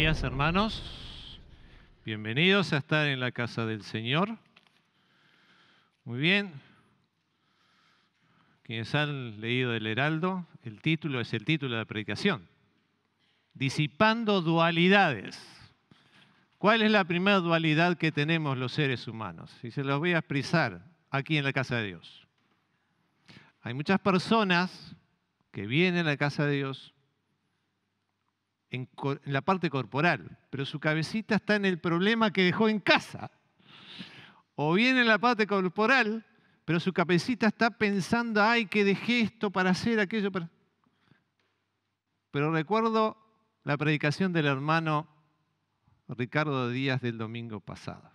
días, hermanos. Bienvenidos a estar en la casa del Señor. Muy bien. Quienes han leído el Heraldo, el título es el título de la predicación. Disipando dualidades. ¿Cuál es la primera dualidad que tenemos los seres humanos? Y se los voy a expresar aquí en la casa de Dios. Hay muchas personas que vienen a la casa de Dios en la parte corporal, pero su cabecita está en el problema que dejó en casa. O viene en la parte corporal, pero su cabecita está pensando, ay, que dejé esto para hacer aquello. Pero recuerdo la predicación del hermano Ricardo Díaz del domingo pasado,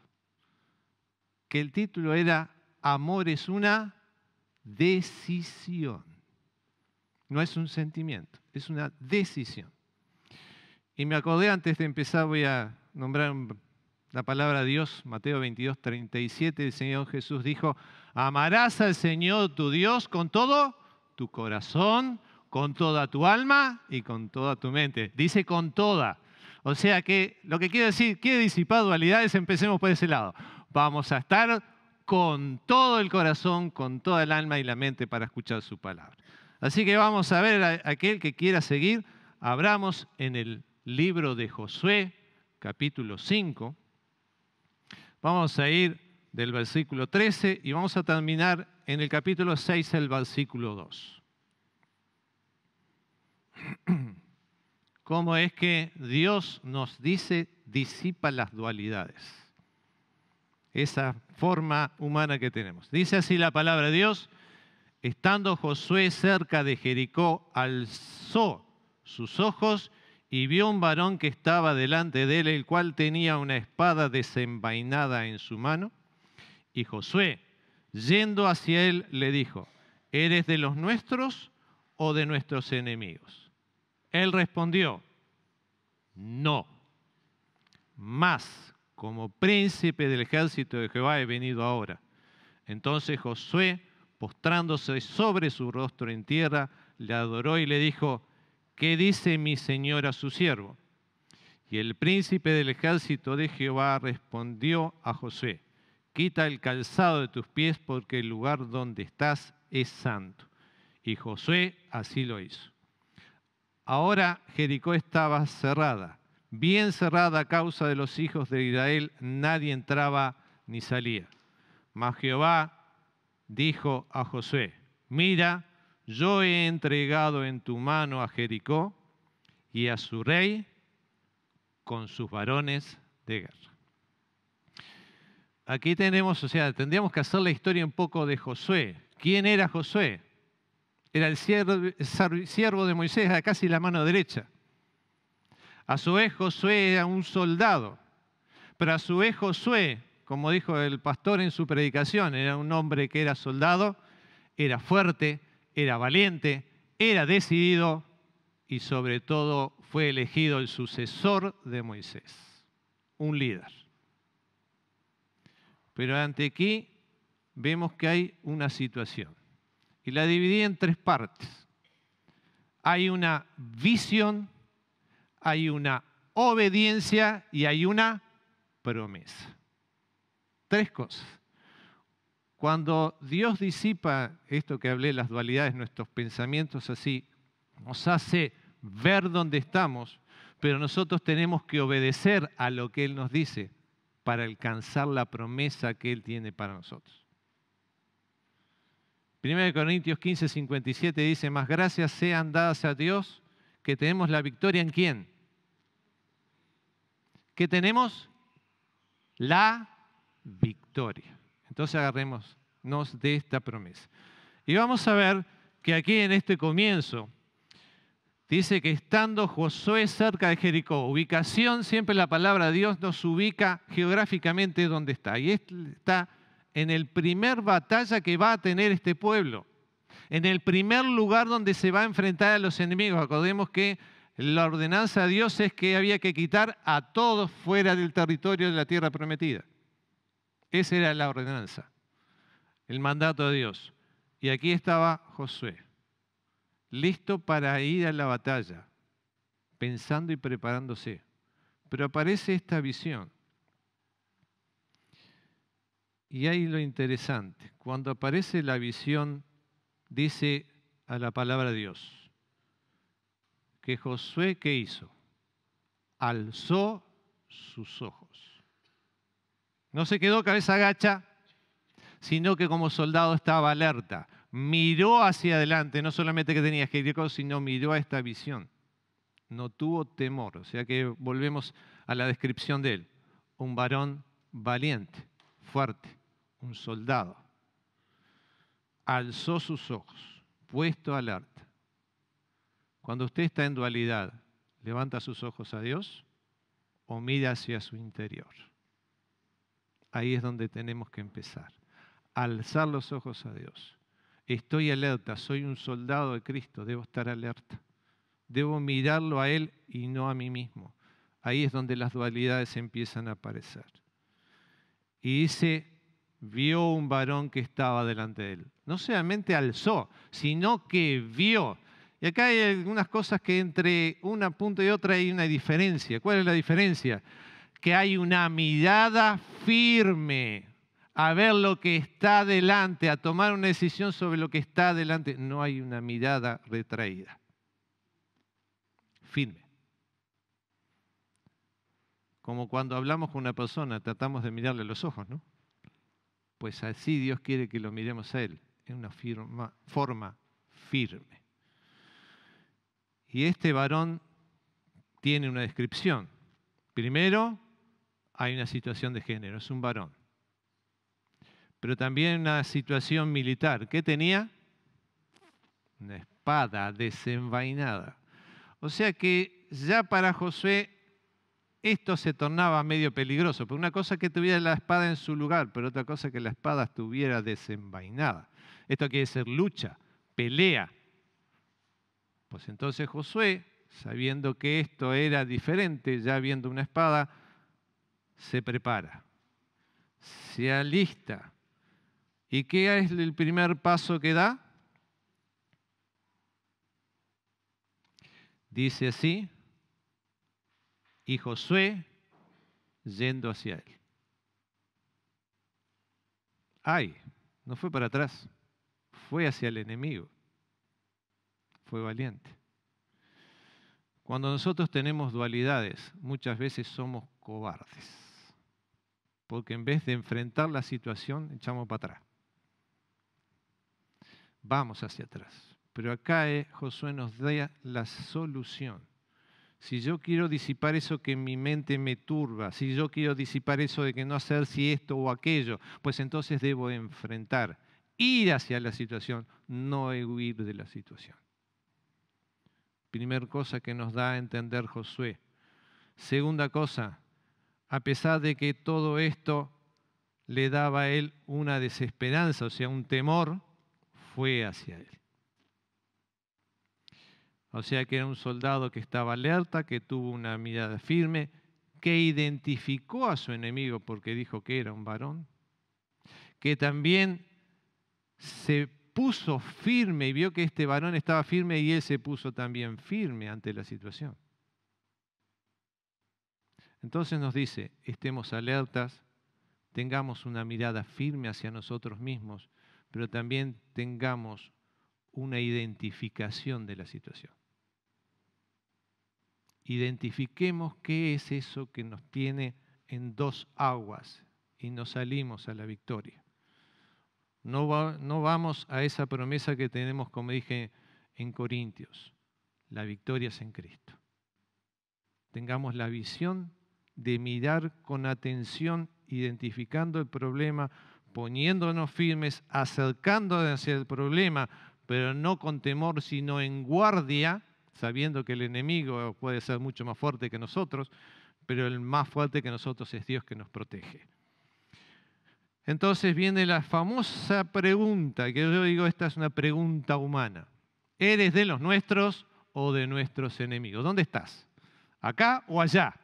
que el título era Amor es una decisión. No es un sentimiento, es una decisión. Y me acordé, antes de empezar, voy a nombrar la palabra de Dios, Mateo 22, 37, el Señor Jesús dijo, amarás al Señor tu Dios con todo tu corazón, con toda tu alma y con toda tu mente. Dice con toda. O sea que lo que quiere decir, quiere disipar dualidades, empecemos por ese lado. Vamos a estar con todo el corazón, con toda el alma y la mente para escuchar su palabra. Así que vamos a ver a aquel que quiera seguir, abramos en el libro de Josué, capítulo 5. Vamos a ir del versículo 13 y vamos a terminar en el capítulo 6, el versículo 2. ¿Cómo es que Dios nos dice, disipa las dualidades? Esa forma humana que tenemos. Dice así la palabra de Dios, estando Josué cerca de Jericó, alzó sus ojos y vio un varón que estaba delante de él, el cual tenía una espada desenvainada en su mano. Y Josué, yendo hacia él, le dijo, ¿eres de los nuestros o de nuestros enemigos? Él respondió, no, mas como príncipe del ejército de Jehová he venido ahora. Entonces Josué, postrándose sobre su rostro en tierra, le adoró y le dijo, ¿qué dice mi señor a su siervo? Y el príncipe del ejército de Jehová respondió a Josué, quita el calzado de tus pies porque el lugar donde estás es santo. Y Josué así lo hizo. Ahora Jericó estaba cerrada, bien cerrada a causa de los hijos de Israel, nadie entraba ni salía. Mas Jehová dijo a Josué, mira, yo he entregado en tu mano a Jericó y a su rey con sus varones de guerra. Aquí tenemos, tendríamos que hacer la historia un poco de Josué. ¿Quién era Josué? Era el siervo de Moisés, era casi la mano derecha. A su vez Josué era un soldado, pero a su vez Josué, como dijo el pastor en su predicación, era un hombre que era soldado, era fuerte, era valiente, era decidido y sobre todo fue elegido el sucesor de Moisés, un líder. Pero ante aquí vemos que hay una situación y la dividí en tres partes. Hay una visión, hay una obediencia y hay una promesa. Tres cosas. Cuando Dios disipa esto que hablé, las dualidades, nuestros pensamientos así, nos hace ver dónde estamos, pero nosotros tenemos que obedecer a lo que Él nos dice para alcanzar la promesa que Él tiene para nosotros. 1 Corintios 15, 57 dice, más gracias sean dadas a Dios que tenemos la victoria ¿en quién? Que tenemos la victoria. Entonces agarrémonos de esta promesa. Y vamos a ver que aquí en este comienzo dice que estando Josué cerca de Jericó, ubicación, siempre la palabra de Dios nos ubica geográficamente donde está. Y está en el primer batalla que va a tener este pueblo, en el primer lugar donde se va a enfrentar a los enemigos. Acordemos que la ordenanza de Dios es que había que quitar a todos fuera del territorio de la tierra prometida. Esa era la ordenanza, el mandato de Dios. Y aquí estaba Josué, listo para ir a la batalla, pensando y preparándose. pero aparece esta visión. Y ahí lo interesante, cuando aparece la visión, dice a la palabra de Dios, que Josué, ¿qué hizo? Alzó sus ojos. No se quedó cabeza gacha, sino que como soldado estaba alerta. Miró hacia adelante, no solamente que tenía Jericó, sino miró a esta visión. No tuvo temor, o sea que volvemos a la descripción de él. Un varón valiente, fuerte, un soldado. Alzó sus ojos, puesto alerta. Cuando usted está en dualidad, ¿levanta sus ojos a Dios o mira hacia su interior? Ahí es donde tenemos que empezar. Alzar los ojos a Dios. Estoy alerta, soy un soldado de Cristo, debo estar alerta. Debo mirarlo a Él y no a mí mismo. Ahí es donde las dualidades empiezan a aparecer. Y dice, vio un varón que estaba delante de él. No solamente alzó, sino que vio. Y acá hay algunas cosas que entre una punto y otra hay una diferencia. ¿Cuál es la diferencia? Que hay una mirada firme a ver lo que está delante, a tomar una decisión sobre lo que está delante. No hay una mirada retraída. Firme. Como cuando hablamos con una persona, tratamos de mirarle a los ojos, ¿no? Pues así Dios quiere que lo miremos a Él, en una forma firme. Y este varón tiene una descripción. Primero, hay una situación de género, es un varón. Pero también una situación militar. ¿Qué tenía? Una espada desenvainada. O sea que ya para Josué esto se tornaba medio peligroso. Porque una cosa es que tuviera la espada en su lugar, pero otra cosa es que la espada estuviera desenvainada. Esto quiere decir lucha, pelea. Pues entonces Josué, sabiendo que esto era diferente, ya viendo una espada, se prepara, se alista. ¿Y qué es el primer paso que da? Dice así, y Josué yendo hacia él. ¡Ay! No fue para atrás, fue hacia el enemigo. Fue valiente. Cuando nosotros tenemos dualidades, muchas veces somos cobardes, porque en vez de enfrentar la situación, echamos para atrás. Vamos hacia atrás. Pero acá Josué nos da la solución. Si yo quiero disipar eso que en mi mente me turba, si yo quiero disipar eso de que no hacer si esto o aquello, pues entonces debo enfrentar, ir hacia la situación, no huir de la situación. Primera cosa que nos da a entender Josué. Segunda cosa, a pesar de que todo esto le daba a él una desesperanza, o sea, un temor, fue hacia él. O sea que era un soldado que estaba alerta, que tuvo una mirada firme, que identificó a su enemigo porque dijo que era un varón, que también se puso firme y vio que este varón estaba firme y él se puso también firme ante la situación. Entonces nos dice, estemos alertas, tengamos una mirada firme hacia nosotros mismos, pero también tengamos una identificación de la situación. Identifiquemos qué es eso que nos tiene en dos aguas y nos salimos a la victoria. No vamos a esa promesa que tenemos, como dije en Corintios, la victoria es en Cristo. Tengamos la visión de mirar con atención, identificando el problema, poniéndonos firmes, acercándonos hacia el problema, pero no con temor, sino en guardia, sabiendo que el enemigo puede ser mucho más fuerte que nosotros, pero el más fuerte que nosotros es Dios que nos protege. Entonces viene la famosa pregunta, que yo digo, esta es una pregunta humana. ¿Eres de los nuestros o de nuestros enemigos? ¿Dónde estás? ¿Acá o allá?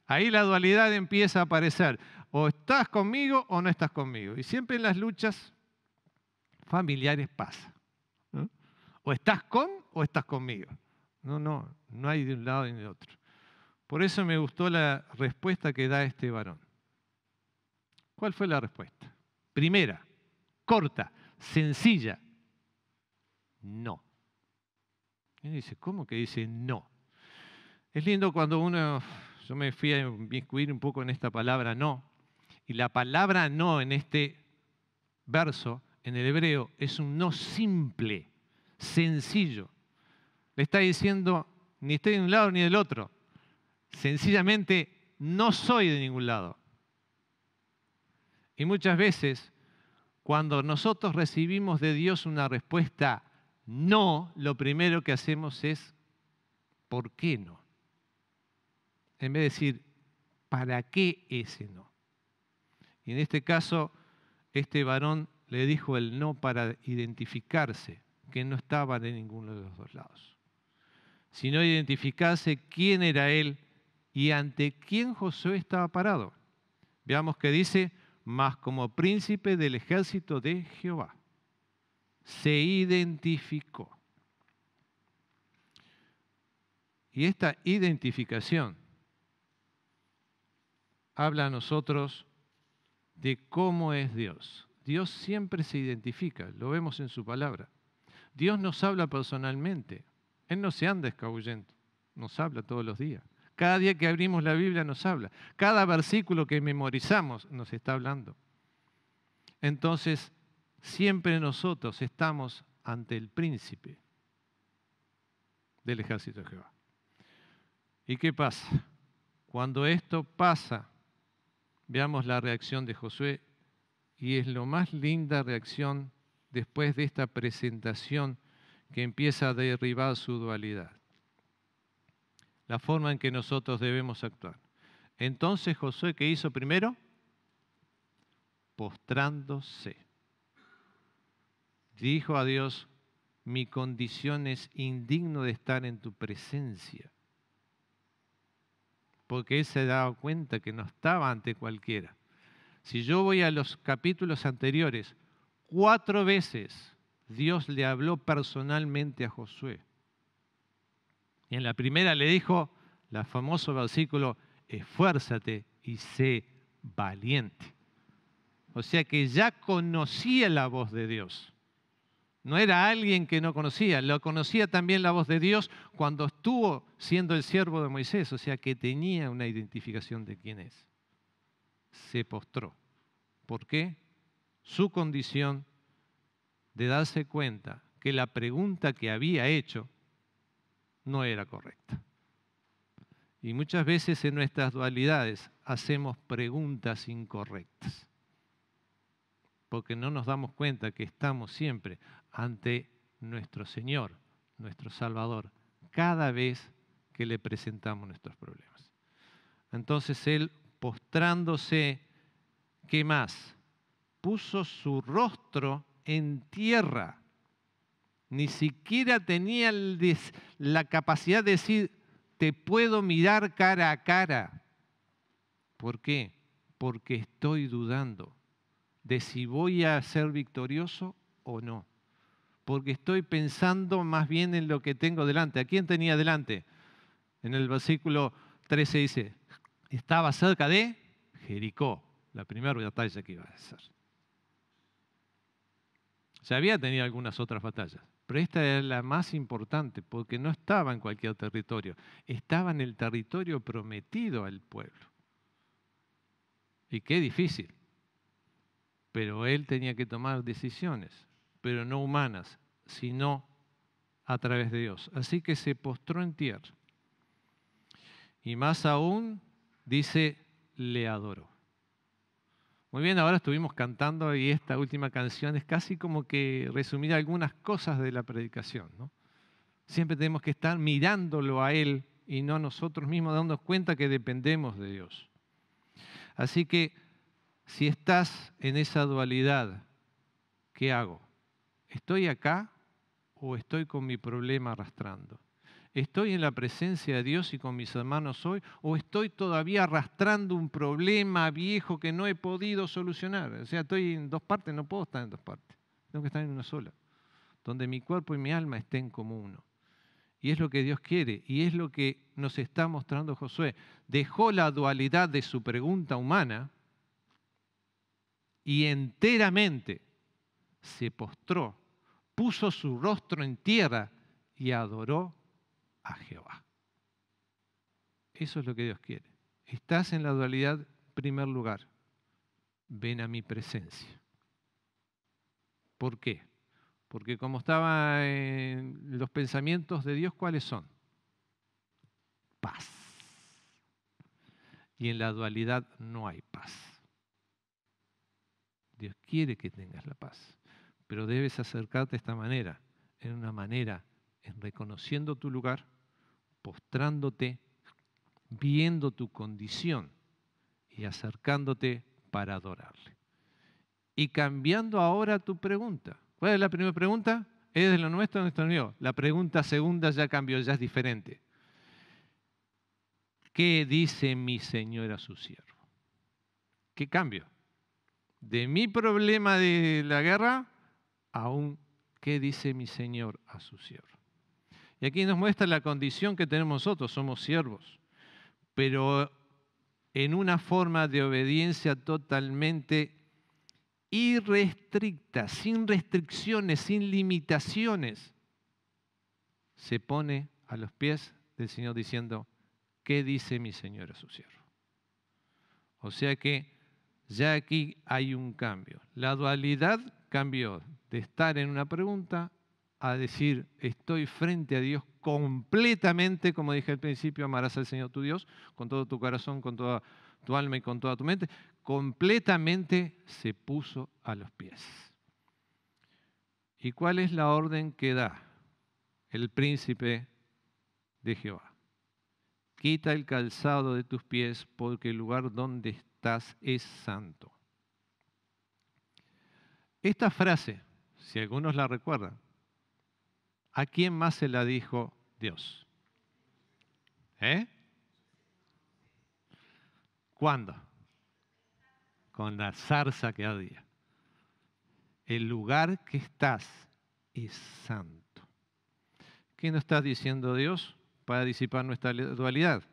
Ahí la dualidad empieza a aparecer. O estás conmigo o no estás conmigo. Y siempre en las luchas familiares pasa, ¿no? O estás con o estás conmigo. No hay de un lado ni de otro. Por eso me gustó la respuesta que da este varón. ¿Cuál fue la respuesta? Primera, corta, sencilla. No. Y dice, ¿cómo que dice no? Es lindo cuando yo me fui a inmiscuir un poco en esta palabra no, y la palabra no en este verso, en el hebreo, es un no simple, sencillo. Le está diciendo, ni estoy de un lado ni del otro. Sencillamente, no soy de ningún lado. Y muchas veces, cuando nosotros recibimos de Dios una respuesta no, lo primero que hacemos es, ¿por qué no? En vez de decir, ¿para qué ese no? Y en este caso, este varón le dijo el no para identificarse, que no estaba de ninguno de los dos lados, sino identificarse quién era él y ante quién Josué estaba parado. Veamos que dice, mas como príncipe del ejército de Jehová. Se identificó. Y esta identificación habla a nosotros de cómo es Dios. Dios siempre se identifica, lo vemos en su palabra. Dios nos habla personalmente. Él no se anda escabullendo, nos habla todos los días. Cada día que abrimos la Biblia nos habla. Cada versículo que memorizamos nos está hablando. Entonces, siempre nosotros estamos ante el príncipe del ejército de Jehová. ¿Y qué pasa? Cuando esto pasa, veamos la reacción de Josué, y es la más linda reacción después de esta presentación que empieza a derribar su dualidad. La forma en que nosotros debemos actuar. Entonces Josué, ¿qué hizo primero? Postrándose. Dijo a Dios, mi condición es indigno de estar en tu presencia. Porque él se daba cuenta que no estaba ante cualquiera. Si yo voy a los capítulos anteriores, 4 veces Dios le habló personalmente a Josué. Y en la primera le dijo, el famoso versículo, esfuérzate y sé valiente. O sea que ya conocía la voz de Dios. No era alguien que no conocía, lo conocía también la voz de Dios cuando estuvo siendo el siervo de Moisés, o sea que tenía una identificación de quién es. Se postró. ¿Por qué? Su condición de darse cuenta que la pregunta que había hecho no era correcta. Y muchas veces en nuestras dualidades hacemos preguntas incorrectas, porque no nos damos cuenta que estamos siempre ante nuestro Señor, nuestro Salvador, cada vez que le presentamos nuestros problemas. Entonces él, postrándose, ¿qué más? Puso su rostro en tierra. Ni siquiera tenía la capacidad de decir, te puedo mirar cara a cara. ¿Por qué? Porque estoy dudando de si voy a ser victorioso o no. Porque estoy pensando más bien en lo que tengo delante. ¿A quién tenía delante? En el versículo 13 dice, estaba cerca de Jericó, la primera batalla que iba a hacer. Ya había tenido algunas otras batallas, pero esta era la más importante porque no estaba en cualquier territorio, estaba en el territorio prometido al pueblo. Y qué difícil. Pero él tenía que tomar decisiones, pero no humanas, sino a través de Dios. Así que se postró en tierra. Y más aún, dice, le adoró. Muy bien, ahora estuvimos cantando y esta última canción es casi como que resumir algunas cosas de la predicación, ¿no? Siempre tenemos que estar mirándolo a Él y no nosotros mismos dándonos cuenta que dependemos de Dios. Así que si estás en esa dualidad, ¿qué hago? ¿Estoy acá o estoy con mi problema arrastrando? ¿Estoy en la presencia de Dios y con mis hermanos hoy o estoy todavía arrastrando un problema viejo que no he podido solucionar? O sea, estoy en 2 partes, no puedo estar en 2 partes, tengo que estar en una sola, donde mi cuerpo y mi alma estén como uno. Y es lo que Dios quiere, y es lo que nos está mostrando Josué. Dejó la dualidad de su pregunta humana y enteramente se postró, puso su rostro en tierra y adoró a Jehová. Eso es lo que Dios quiere. Estás en la dualidad, en primer lugar. Ven a mi presencia. ¿Por qué? Porque como estaba en los pensamientos de Dios, ¿cuáles son? Paz. Y en la dualidad no hay paz. Dios quiere que tengas la paz, pero debes acercarte de esta manera, en reconociendo tu lugar, postrándote, viendo tu condición y acercándote para adorarle. Y cambiando ahora tu pregunta. ¿Cuál es la primera pregunta? ¿Es de lo nuestro o nuestro mío? La pregunta segunda ya cambió, ya es diferente. ¿Qué dice mi Señor a su siervo? ¿Qué cambio? De mi problema de la guerra a un ¿qué dice mi Señor a su siervo? Y aquí nos muestra la condición que tenemos nosotros, somos siervos, pero en una forma de obediencia totalmente irrestricta, sin restricciones, sin limitaciones, se pone a los pies del Señor diciendo, ¿qué dice mi Señor a su siervo? O sea que ya aquí hay un cambio. La dualidad cambió de estar en una pregunta a decir, estoy frente a Dios completamente, como dije al principio, amarás al Señor tu Dios con todo tu corazón, con toda tu alma y con toda tu mente. Completamente se puso a los pies. ¿Y cuál es la orden que da el príncipe de Jehová? Quita el calzado de tus pies porque el lugar donde estás es santo. Esta frase, si algunos la recuerdan, ¿a quién más se la dijo Dios? ¿Cuándo? Con la zarza que ardía. El lugar que estás es santo. ¿Qué nos está diciendo Dios para disipar nuestra dualidad?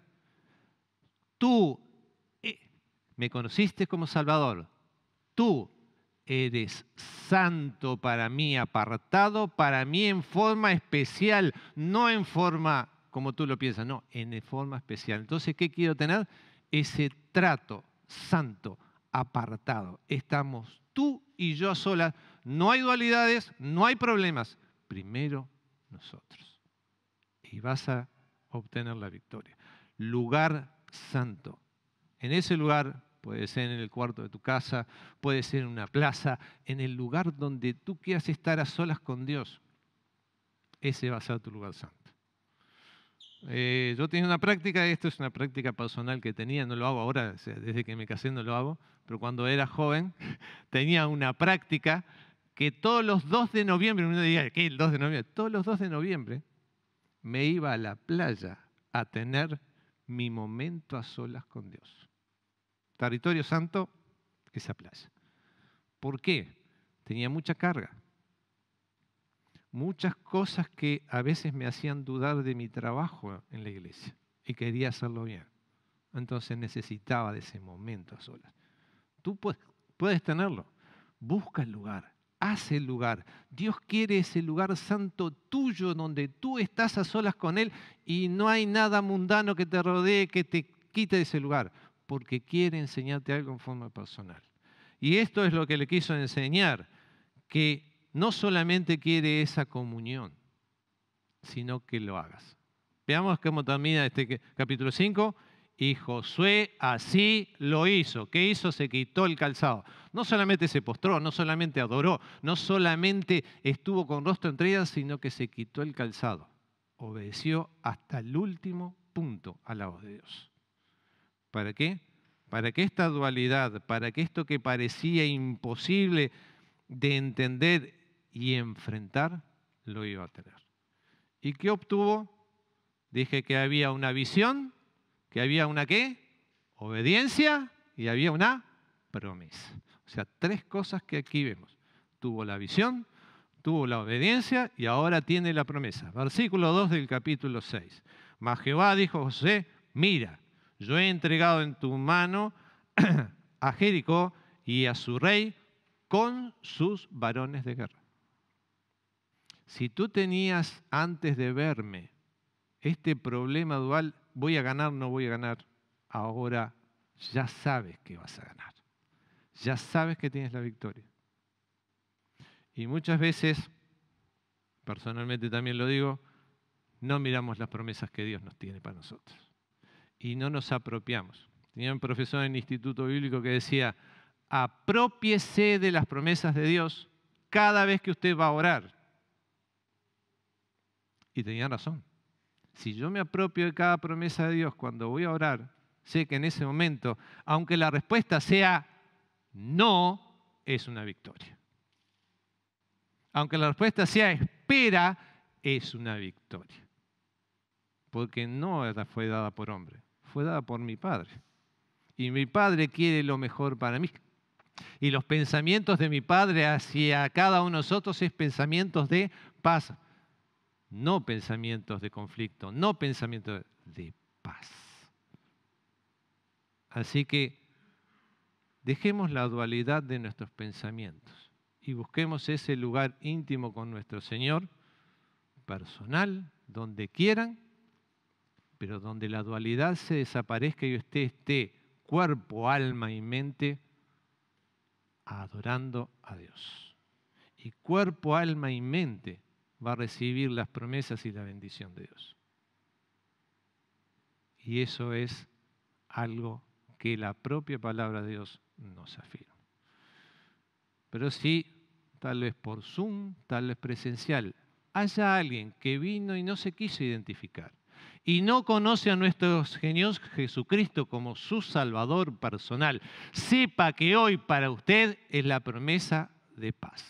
Tú me conociste como Salvador. Tú eres santo para mí, apartado para mí en forma especial, no en forma como tú lo piensas, no, en forma especial. Entonces, ¿qué quiero tener? Ese trato santo, apartado. Estamos tú y yo a solas. No hay dualidades, no hay problemas. Primero nosotros. Y vas a obtener la victoria. Lugar santo. En ese lugar, puede ser en el cuarto de tu casa, puede ser en una plaza, en el lugar donde tú quieras estar a solas con Dios. Ese va a ser tu lugar santo. Yo tenía una práctica, esto es una práctica personal que tenía, no lo hago ahora, o sea, desde que me casé no lo hago, pero cuando era joven tenía una práctica que todos los 2 de noviembre, uno diría, ¿qué? El 2 de noviembre, todos los 2 de noviembre me iba a la playa a tener mi momento a solas con Dios. Territorio santo, esa playa. ¿Por qué? Tenía mucha carga. Muchas cosas que a veces me hacían dudar de mi trabajo en la iglesia y quería hacerlo bien. Entonces necesitaba de ese momento a solas. Tú puedes tenerlo. Busca el lugar, haz el lugar. Dios quiere ese lugar santo tuyo donde tú estás a solas con Él y no hay nada mundano que te rodee que te quite de ese lugar, porque quiere enseñarte algo en forma personal. Y esto es lo que le quiso enseñar, que no solamente quiere esa comunión, sino que lo hagas. Veamos cómo termina este capítulo 5. Y Josué así lo hizo. ¿Qué hizo? Se quitó el calzado. No solamente se postró, no solamente adoró, no solamente estuvo con rostro entre ellas, sino que se quitó el calzado. Obedeció hasta el último punto a la voz de Dios. ¿Para qué? Para que esta dualidad, para que esto que parecía imposible de entender y enfrentar, lo iba a tener. ¿Y qué obtuvo? Dije que había una visión, que había una ¿qué? Obediencia y había una promesa. O sea, 3 cosas que aquí vemos. Tuvo la visión, Tuvo la obediencia y ahora tiene la promesa. Versículo 2 del capítulo 6. Mas Jehová dijo a José, mira, yo he entregado en tu mano a Jericó y a su rey con sus varones de guerra. Si tú tenías antes de verme este problema dual, voy a ganar, no voy a ganar, ahora ya sabes que vas a ganar. Ya sabes que tienes la victoria. Y muchas veces, personalmente también lo digo, no miramos las promesas que Dios nos tiene para nosotros. Y no nos apropiamos. Tenía un profesor en el Instituto Bíblico que decía, aprópiese de las promesas de Dios cada vez que usted va a orar. Y tenía razón. Si yo me apropio de cada promesa de Dios cuando voy a orar, sé que en ese momento, aunque la respuesta sea no, es una victoria. Aunque la respuesta sea espera, es una victoria. Porque no fue dada por hombre, fue dada por mi Padre. Y mi Padre quiere lo mejor para mí. Y los pensamientos de mi Padre hacia cada uno de nosotros es pensamientos de paz. No pensamientos de conflicto, no pensamientos de paz. Así que dejemos la dualidad de nuestros pensamientos y busquemos ese lugar íntimo con nuestro Señor, personal, donde quieran, pero donde la dualidad se desaparezca y usted esté cuerpo, alma y mente adorando a Dios. Y cuerpo, alma y mente va a recibir las promesas y la bendición de Dios. Y eso es algo que la propia palabra de Dios nos afirma. Pero sí, tal vez por Zoom, tal vez presencial, haya alguien que vino y no se quiso identificar y no conoce a nuestro Señor Jesucristo como su Salvador personal, sepa que hoy para usted es la promesa de paz.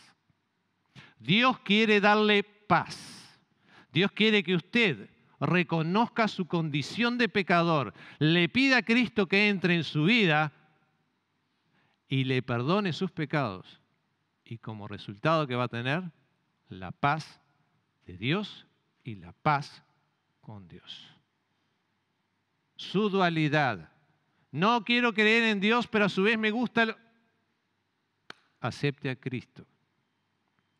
Dios quiere darle paz. Dios quiere que usted reconozca su condición de pecador, le pida a Cristo que entre en su vida y le perdone sus pecados. Y como resultado que va a tener, la paz de Dios y la paz con Dios. Su dualidad. No quiero creer en Dios, pero a su vez me gusta. Acepte a Cristo.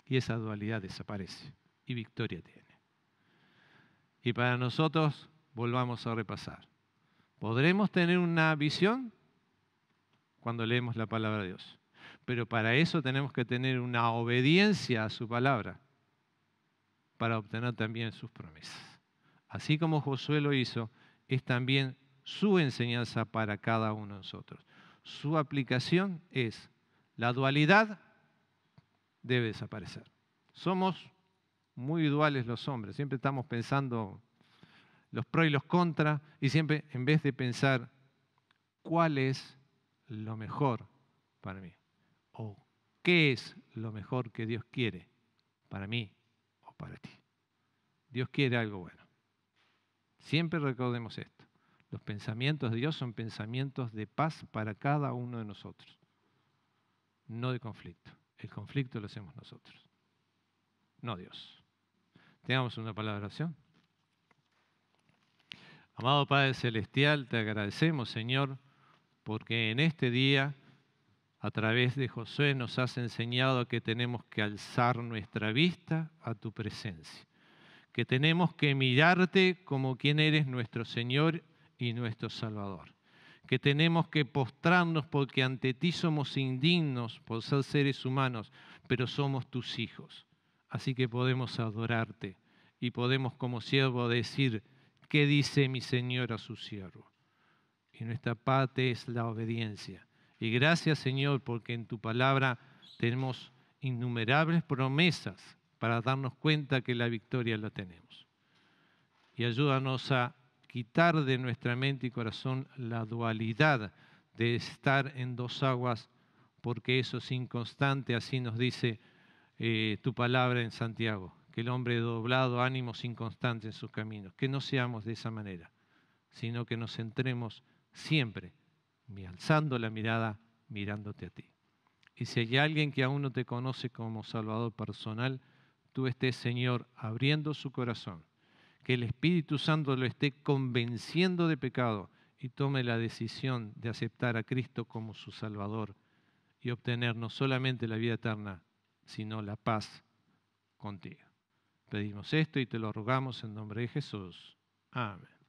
Y esa dualidad desaparece y victoria tiene. Y para nosotros, volvamos a repasar. ¿Podremos tener una visión? Cuando leemos la palabra de Dios. Pero para eso tenemos que tener una obediencia a su palabra para obtener también sus promesas. Así como Josué lo hizo, es también su enseñanza para cada uno de nosotros. Su aplicación es, la dualidad debe desaparecer. Somos muy duales los hombres, siempre estamos pensando los pros y los contras y siempre en vez de pensar cuál es lo mejor para mí o qué es lo mejor que Dios quiere para mí o para ti. Dios quiere algo bueno. Siempre recordemos esto. Los pensamientos de Dios son pensamientos de paz para cada uno de nosotros, no de conflicto. El conflicto lo hacemos nosotros, no Dios. Tengamos una palabra de oración. Amado Padre Celestial, te agradecemos, Señor, porque en este día, a través de Josué, nos has enseñado que tenemos que alzar nuestra vista a tu presencia, que tenemos que mirarte como quien eres nuestro Señor y nuestro Salvador, que tenemos que postrarnos porque ante ti somos indignos por ser seres humanos, pero somos tus hijos. Así que podemos adorarte y podemos como siervo decir, ¿qué dice mi Señor a su siervo? Y nuestra parte es la obediencia. Y gracias, Señor, porque en tu palabra tenemos innumerables promesas para darnos cuenta que la victoria la tenemos. Y ayúdanos a quitar de nuestra mente y corazón la dualidad de estar en dos aguas, porque eso es inconstante, así nos dice tu palabra en Santiago, que el hombre doblado ánimos inconstante en sus caminos, que no seamos de esa manera, sino que nos centremos siempre, alzando la mirada, mirándote a ti. Y si hay alguien que aún no te conoce como Salvador personal, tú estés, Señor, abriendo su corazón, que el Espíritu Santo lo esté convenciendo de pecado y tome la decisión de aceptar a Cristo como su Salvador y obtener no solamente la vida eterna, sino la paz contigo. Pedimos esto y te lo rogamos en nombre de Jesús. Amén.